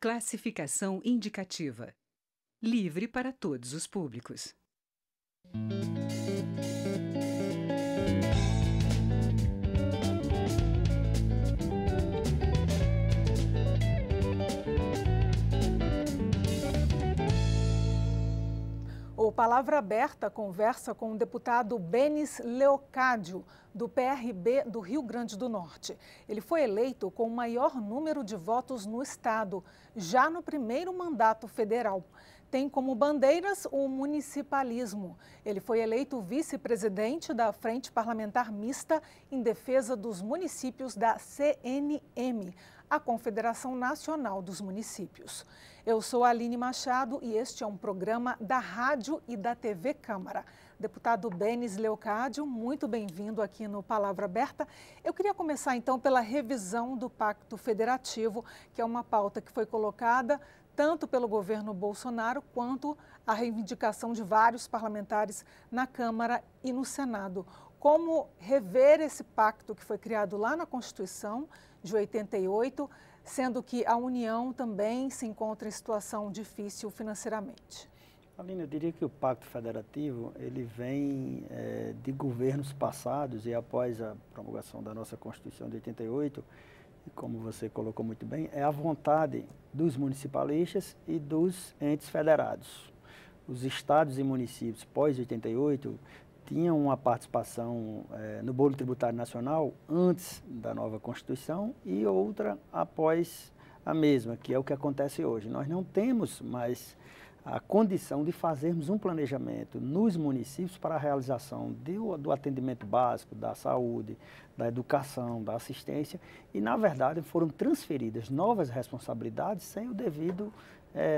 Classificação indicativa. Livre para todos os públicos. O Palavra Aberta conversa com o deputado Benis Leocádio, do PRB do Rio Grande do Norte. Ele foi eleito com o maior número de votos no estado, já no primeiro mandato federal. Tem como bandeiras o municipalismo. Ele foi eleito vice-presidente da Frente Parlamentar Mista em defesa dos municípios da CNM, a Confederação Nacional dos Municípios. Eu sou Aline Machado e este é um programa da Rádio e da TV Câmara. Deputado Benis Leocádio, muito bem-vindo aqui no Palavra Aberta. Eu queria começar então pela revisão do Pacto Federativo, que é uma pauta que foi colocada tanto pelo governo Bolsonaro quanto a reivindicação de vários parlamentares na Câmara e no Senado. Como rever esse pacto que foi criado lá na Constituição de 88, sendo que a União também se encontra em situação difícil financeiramente? Aline, eu diria que o Pacto Federativo ele vem de governos passados e após a promulgação da nossa Constituição de 88, e como você colocou muito bem, é a vontade dos municipalistas e dos entes federados. Os estados e municípios pós-88 tinham uma participação no bolo tributário nacional antes da nova Constituição e outra após a mesma, que é o que acontece hoje. Nós não temos mais a condição de fazermos um planejamento nos municípios para a realização do atendimento básico, da saúde, da educação, da assistência, e, na verdade, foram transferidas novas responsabilidades sem o devido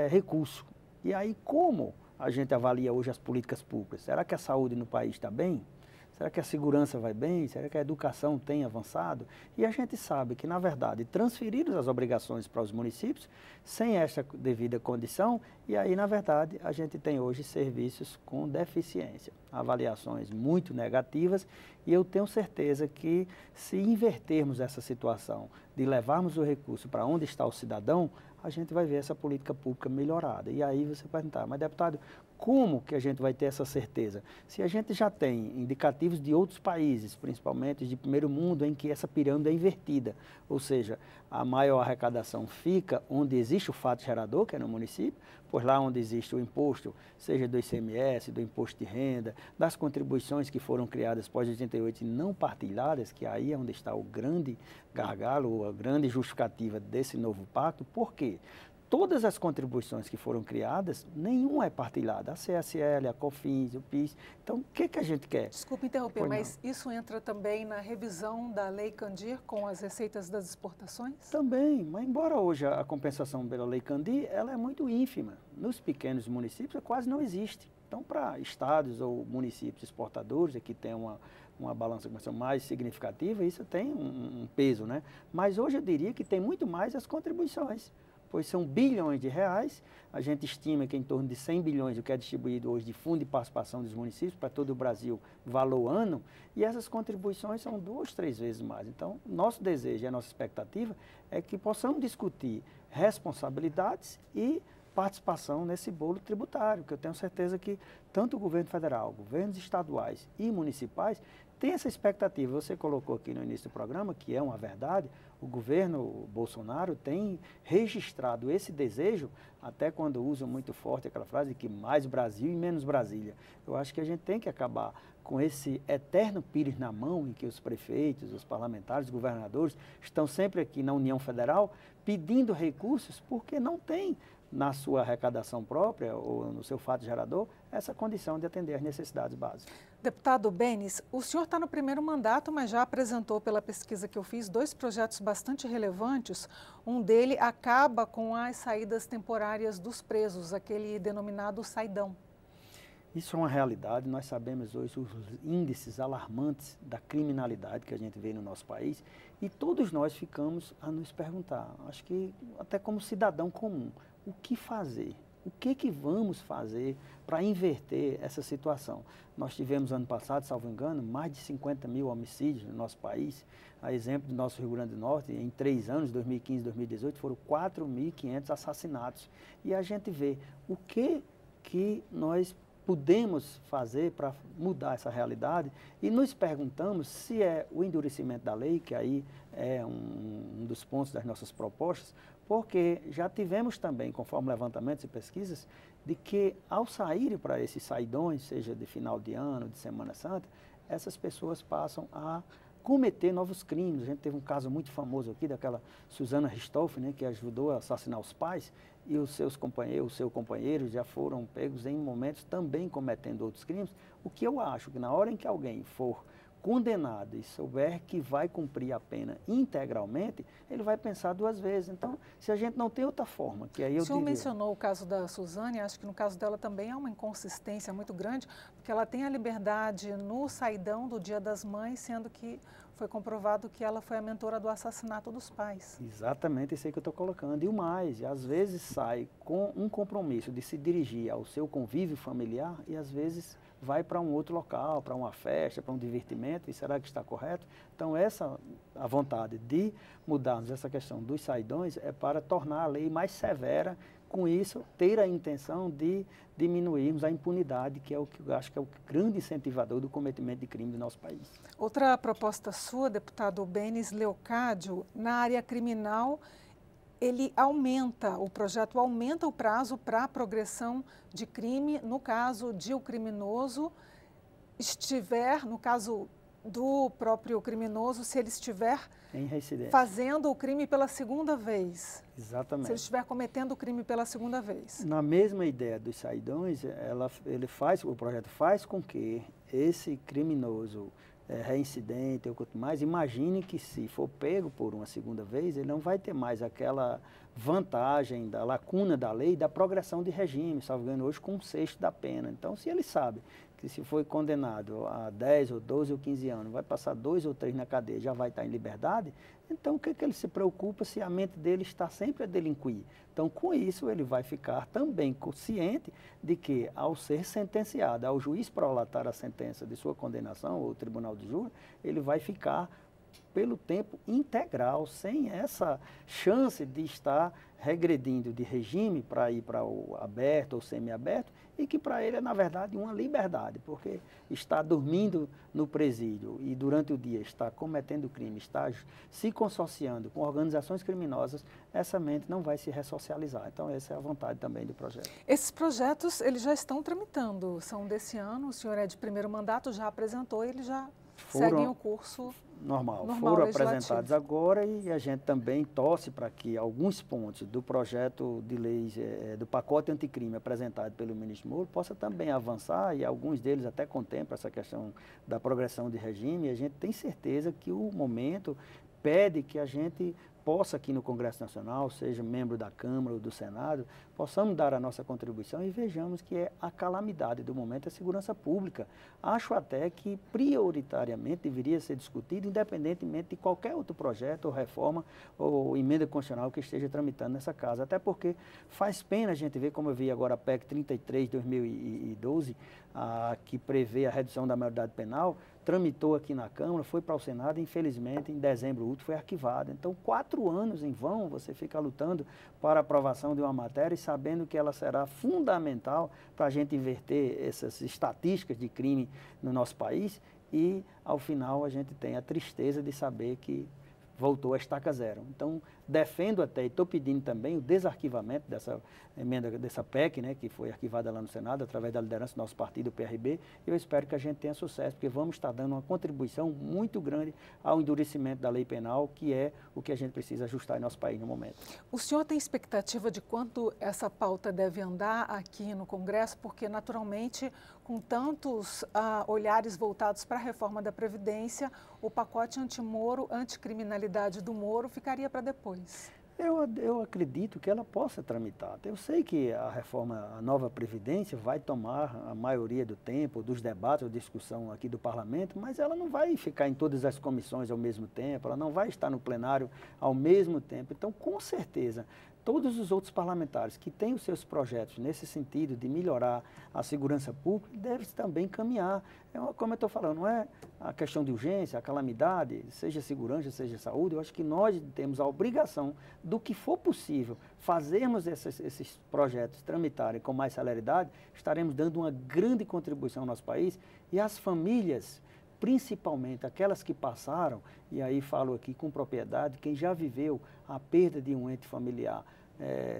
recurso. E aí, como a gente avalia hoje as políticas públicas? Será que a saúde no país está bem? Será que a segurança vai bem? Será que a educação tem avançado? E a gente sabe que, na verdade, transferiram as obrigações para os municípios sem essa devida condição, e aí, na verdade, a gente tem hoje serviços com deficiência, avaliações muito negativas, e eu tenho certeza que, se invertermos essa situação de levarmos o recurso para onde está o cidadão, a gente vai ver essa política pública melhorada. E aí você vai perguntar, mas deputado, como que a gente vai ter essa certeza? Se a gente já tem indicativos de outros países, principalmente de primeiro mundo, em que essa pirâmide é invertida, ou seja, a maior arrecadação fica onde existe o fato gerador, que é no município, pois lá onde existe o imposto, seja do ICMS, do imposto de renda, das contribuições que foram criadas pós-88 e não partilhadas, que aí é onde está o grande gargalo, a grande justificativa desse novo pacto. Por quê? Todas as contribuições que foram criadas, nenhuma é partilhada. A CSL, a COFINS, o PIS. Então, o que a gente quer? Desculpe interromper, mas isso entra também na revisão da Lei Candir com as receitas das exportações? Também, mas embora hoje a compensação pela Lei Candir, ela é muito ínfima. Nos pequenos municípios, quase não existe. Então, para estados ou municípios exportadores, que tem uma balança comercial mais significativa, isso tem um peso, né? Mas hoje eu diria que tem muito mais as contribuições, pois são bilhões de reais, a gente estima que em torno de 100 bilhões, o que é distribuído hoje de fundo de participação dos municípios para todo o Brasil, valor ano, e essas contribuições são 2, 3 vezes mais. Então, nosso desejo e a nossa expectativa é que possamos discutir responsabilidades e participação nesse bolo tributário, que eu tenho certeza que tanto o governo federal, governos estaduais e municipais têm essa expectativa. Você colocou aqui no início do programa, que é uma verdade, o governo Bolsonaro tem registrado esse desejo, até quando usam muito forte aquela frase que mais Brasil e menos Brasília. Eu acho que a gente tem que acabar com esse eterno pires na mão em que os prefeitos, os parlamentares, os governadores estão sempre aqui na União Federal pedindo recursos porque não tem na sua arrecadação própria ou no seu fato gerador, essa condição de atender às necessidades básicas. Deputado Benis, o senhor está no primeiro mandato, mas já apresentou pela pesquisa que eu fiz 2 projetos bastante relevantes. Um dele acaba com as saídas temporárias dos presos, aquele denominado saidão. Isso é uma realidade, nós sabemos hoje os índices alarmantes da criminalidade que a gente vê no nosso país e todos nós ficamos a nos perguntar, acho que até como cidadão comum, o que fazer? o que vamos fazer para inverter essa situação? Nós tivemos ano passado, salvo engano, mais de 50 mil homicídios no nosso país. A exemplo do nosso Rio Grande do Norte, em 3 anos, 2015 e 2018, foram 4.500 assassinatos. E a gente vê o que nós podemos fazer para mudar essa realidade e nos perguntamos se é o endurecimento da lei, que aí é um dos pontos das nossas propostas, porque já tivemos também, conforme levantamentos e pesquisas, de que ao saírem para esses saidões, seja de final de ano, de Semana Santa, essas pessoas passam a cometer novos crimes. A gente teve um caso muito famoso aqui daquela Susana Ristoff, né, que ajudou a assassinar os pais, e os seus companheiros, já foram pegos em momentos também cometendo outros crimes. O que eu acho que na hora em que alguém for condenado e souber que vai cumprir a pena integralmente, ele vai pensar 2 vezes. Então, se a gente não tem outra forma, que aí eu diria... O senhor mencionou o caso da Suzane, acho que no caso dela também há uma inconsistência muito grande, porque ela tem a liberdade no saidão do Dia das Mães, sendo que foi comprovado que ela foi a mentora do assassinato dos pais. Exatamente isso aí que eu estou colocando. E o mais, e às vezes sai com um compromisso de se dirigir ao seu convívio familiar e às vezes vai para um outro local, para uma festa, para um divertimento, e será que está correto? Então a vontade de mudarmos essa questão dos saidões é para tornar a lei mais severa, com isso ter a intenção de diminuirmos a impunidade, que é o que eu acho que é o grande incentivador do cometimento de crime do nosso país. Outra proposta sua, deputado Benis Leocádio, na área criminal, o projeto aumenta o prazo para a progressão de crime, no caso de o criminoso estiver, no caso do próprio criminoso, se ele estiver fazendo o crime pela segunda vez. Exatamente. Se ele estiver cometendo o crime pela segunda vez. Na mesma ideia dos saidões, o projeto faz com que esse criminoso reincidente ou quanto mais, imagine que se for pego por uma segunda vez, ele não vai ter mais aquela vantagem da lacuna da lei da progressão de regime, salvo engano hoje com 1/6 da pena. Então, se ele sabe que se foi condenado a 10 ou 12 ou 15 anos, vai passar 2 ou 3 na cadeia, já vai estar em liberdade, então o que ele se preocupa se a mente dele está sempre a delinquir? Então, com isso, ele vai ficar também consciente de que, ao ser sentenciado, ao juiz prolatar a sentença de sua condenação, ou tribunal de júri, ele vai ficar pelo tempo integral, sem essa chance de estar regredindo de regime para ir para o aberto ou semiaberto, e que para ele é, na verdade, uma liberdade, porque está dormindo no presídio e durante o dia está cometendo crime, está se consociando com organizações criminosas, essa mente não vai se ressocializar. Então, essa é a vontade também do projeto. Esses projetos, eles já estão tramitando, são desse ano, o senhor é de primeiro mandato, já apresentou, eles já seguem o curso normal foram apresentados agora, e a gente também torce para que alguns pontos do projeto de leis, do pacote anticrime apresentado pelo ministro Moro, possa também avançar, e alguns deles até contemplam essa questão da progressão de regime, e a gente tem certeza que o momento pede que a gente possa aqui no Congresso Nacional, seja membro da Câmara ou do Senado, possamos dar a nossa contribuição e vejamos que a calamidade do momento é a segurança pública. Acho até que prioritariamente deveria ser discutido, independentemente de qualquer outro projeto ou reforma ou emenda constitucional que esteja tramitando nessa casa. Até porque faz pena a gente ver, como eu vi agora a PEC 33 de 2012, que prevê a redução da maioridade penal, tramitou aqui na Câmara, foi para o Senado e, infelizmente, em dezembro último foi arquivada. Então, 4 anos em vão, você fica lutando para a aprovação de uma matéria e sabendo que ela será fundamental para a gente inverter essas estatísticas de crime no nosso país, e, ao final, a gente tem a tristeza de saber que voltou a estaca zero. Então, defendo até, e estou pedindo também o desarquivamento dessa emenda, dessa PEC, né, que foi arquivada lá no Senado, através da liderança do nosso partido, o PRB, e eu espero que a gente tenha sucesso, porque vamos estar dando uma contribuição muito grande ao endurecimento da lei penal, que é o que a gente precisa ajustar em nosso país no momento. O senhor tem expectativa de quanto essa pauta deve andar aqui no Congresso? Porque, naturalmente, com tantos olhares voltados para a reforma da Previdência, o pacote anti-Moro, anticriminalidade do Moro, ficaria para depois. Eu acredito que ela possa tramitar. Eu sei que a reforma, a nova Previdência vai tomar a maioria do tempo, dos debates, da discussão aqui do Parlamento, mas ela não vai ficar em todas as comissões ao mesmo tempo, ela não vai estar no plenário ao mesmo tempo. Então, com certeza, todos os outros parlamentares que têm os seus projetos nesse sentido de melhorar a segurança pública, devem também caminhar. Como eu estou falando, não é a questão de urgência, a calamidade, seja segurança, seja saúde, eu acho que nós temos a obrigação, do que for possível, fazermos esses projetos tramitarem com mais celeridade, estaremos dando uma grande contribuição ao nosso país e às famílias, principalmente aquelas que passaram, e aí falo aqui com propriedade, quem já viveu a perda de um ente familiar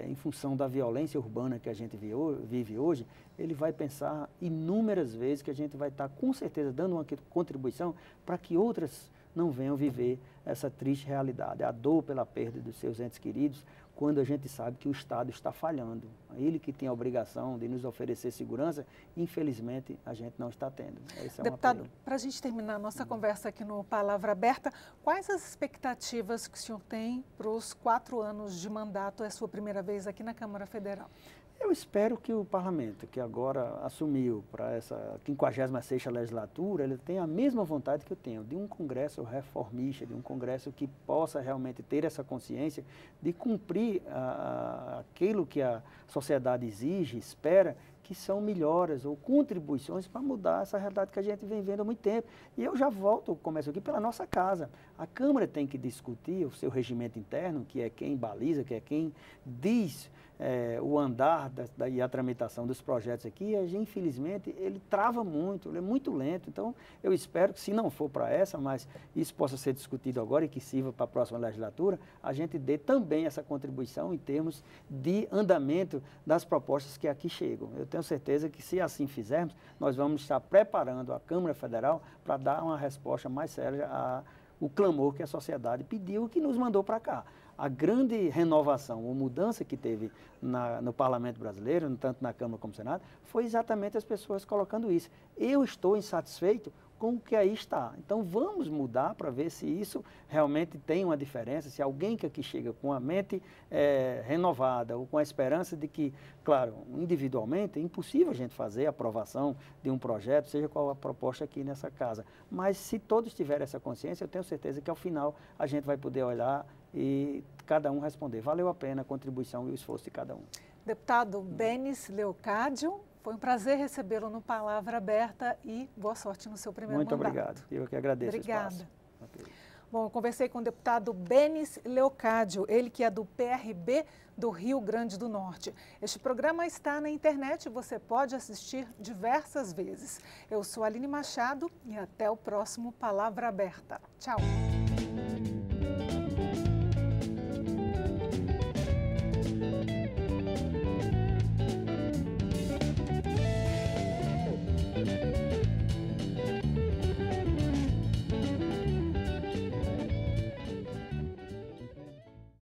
em função da violência urbana que a gente vive hoje, ele vai pensar inúmeras vezes que a gente vai estar com certeza dando uma contribuição para que outras não venham viver essa triste realidade, a dor pela perda dos seus entes queridos, quando a gente sabe que o Estado está falhando. Ele que tem a obrigação de nos oferecer segurança, infelizmente a gente não está tendo. Esse é Deputado, para a gente terminar a nossa conversa aqui no Palavra Aberta, quais as expectativas que o senhor tem para os 4 anos de mandato, é a sua primeira vez aqui na Câmara Federal? Eu espero que o Parlamento, que agora assumiu para essa 56ª legislatura, ele tenha a mesma vontade que eu tenho, de um Congresso reformista, de um Congresso que possa realmente ter essa consciência de cumprir aquilo que a sociedade exige, espera, que são melhoras ou contribuições para mudar essa realidade que a gente vem vendo há muito tempo. E eu já começo aqui pela nossa casa. A Câmara tem que discutir o seu regimento interno, que é quem baliza, que é quem diz o andar e a tramitação dos projetos aqui. Infelizmente, ele trava muito, ele é muito lento. Então, eu espero que, se não for para essa, mas isso possa ser discutido agora e que sirva para a próxima legislatura, a gente dê também essa contribuição em termos de andamento das propostas que aqui chegam. Eu tenho certeza que, se assim fizermos, nós vamos estar preparando a Câmara Federal para dar uma resposta mais séria ao clamor que a sociedade pediu e que nos mandou para cá. A grande renovação ou mudança que teve no Parlamento brasileiro, tanto na Câmara como no Senado, foi exatamente as pessoas colocando isso. Eu estou insatisfeito com o que aí está. Então, vamos mudar para ver se isso realmente tem uma diferença, se alguém que aqui chega com a mente renovada ou com a esperança de que, claro, individualmente é impossível a gente fazer a aprovação de um projeto, seja qual a proposta aqui nessa casa. Mas se todos tiverem essa consciência, eu tenho certeza que ao final a gente vai poder olhar e cada um responder. Valeu a pena a contribuição e o esforço de cada um. Deputado Benis Leocádio, foi um prazer recebê-lo no Palavra Aberta e boa sorte no seu primeiro mandato. Muito obrigado. Eu que agradeço o espaço. Obrigada. Bom, eu conversei com o deputado Benis Leocádio, ele que é do PRB do Rio Grande do Norte. Este programa está na internet e você pode assistir diversas vezes. Eu sou Aline Machado e até o próximo Palavra Aberta. Tchau.